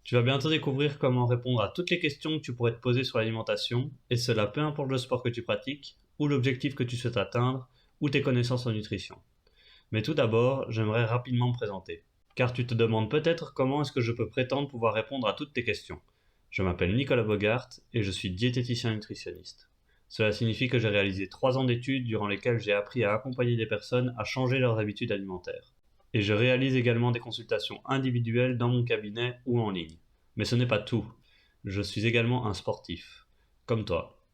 Tu vas bientôt découvrir comment répondre à toutes les questions que tu pourrais te poser sur l'alimentation, et cela peu importe le sport que tu pratiques, ou l'objectif que tu souhaites atteindre, ou tes connaissances en nutrition. Mais tout d'abord, j'aimerais rapidement me présenter. Car tu te demandes peut-être comment est-ce que je peux prétendre pouvoir répondre à toutes tes questions. Je m'appelle Nicolas Bogart et je suis diététicien nutritionniste. Cela signifie que j'ai réalisé 3 ans d'études durant lesquelles j'ai appris à accompagner des personnes à changer leurs habitudes alimentaires. Et je réalise également des consultations individuelles dans mon cabinet ou en ligne. Mais ce n'est pas tout. Je suis également un sportif, comme toi.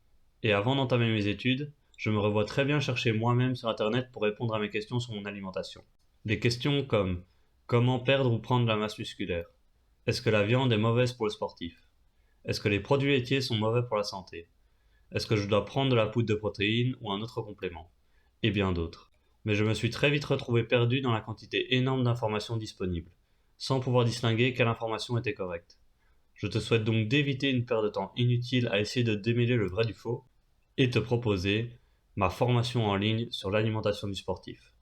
Et avant d'entamer mes études, je me revois très bien chercher moi-même sur Internet pour répondre à mes questions sur mon alimentation. Des questions comme: comment perdre ou prendre de la masse musculaire? Est-ce que la viande est mauvaise pour le sportif? Est-ce que les produits laitiers sont mauvais pour la santé? Est-ce que je dois prendre de la poudre de protéines ou un autre complément? Et bien d'autres. Mais je me suis très vite retrouvé perdu dans la quantité énorme d'informations disponibles, sans pouvoir distinguer quelle information était correcte. Je te souhaite donc d'éviter une perte de temps inutile à essayer de démêler le vrai du faux, et te proposer ma formation en ligne sur l'alimentation du sportif.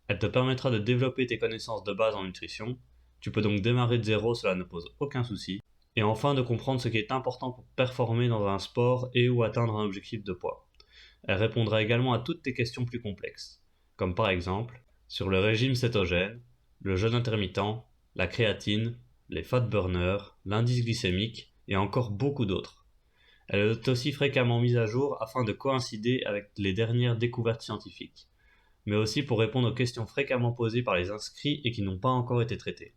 Elle te permettra de développer tes connaissances de base en nutrition, tu peux donc démarrer de zéro, cela ne pose aucun souci, et enfin de comprendre ce qui est important pour performer dans un sport et ou atteindre un objectif de poids. Elle répondra également à toutes tes questions plus complexes, comme par exemple sur le régime cétogène, le jeûne intermittent, la créatine, les fat burners, l'indice glycémique et encore beaucoup d'autres. Elle est aussi fréquemment mise à jour afin de coïncider avec les dernières découvertes scientifiques, mais aussi pour répondre aux questions fréquemment posées par les inscrits et qui n'ont pas encore été traitées.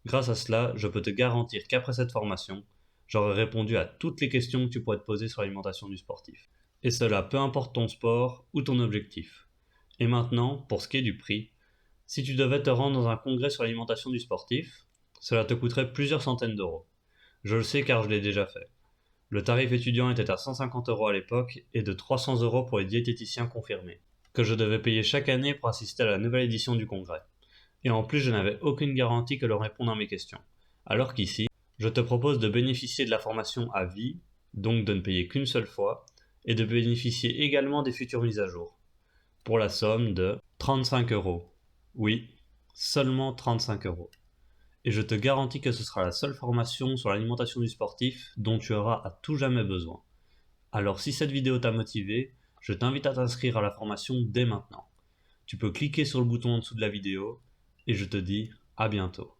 Grâce à cela, je peux te garantir qu'après cette formation, j'aurai répondu à toutes les questions que tu pourrais te poser sur l'alimentation du sportif. Et cela peu importe ton sport ou ton objectif. Et maintenant, pour ce qui est du prix, si tu devais te rendre dans un congrès sur l'alimentation du sportif, cela te coûterait plusieurs centaines d'euros. Je le sais car je l'ai déjà fait. Le tarif étudiant était à 150 € à l'époque et de 300 € pour les diététiciens confirmés, que je devais payer chaque année pour assister à la nouvelle édition du congrès. Et en plus, je n'avais aucune garantie que l'on réponde à mes questions. Alors qu'ici, je te propose de bénéficier de la formation à vie, donc de ne payer qu'une seule fois, et de bénéficier également des futures mises à jour, pour la somme de 35 €. Oui, seulement 35 €. Et je te garantis que ce sera la seule formation sur l'alimentation du sportif dont tu auras à tout jamais besoin. Alors si cette vidéo t'a motivé, je t'invite à t'inscrire à la formation dès maintenant. Tu peux cliquer sur le bouton en dessous de la vidéo, et je te dis à bientôt.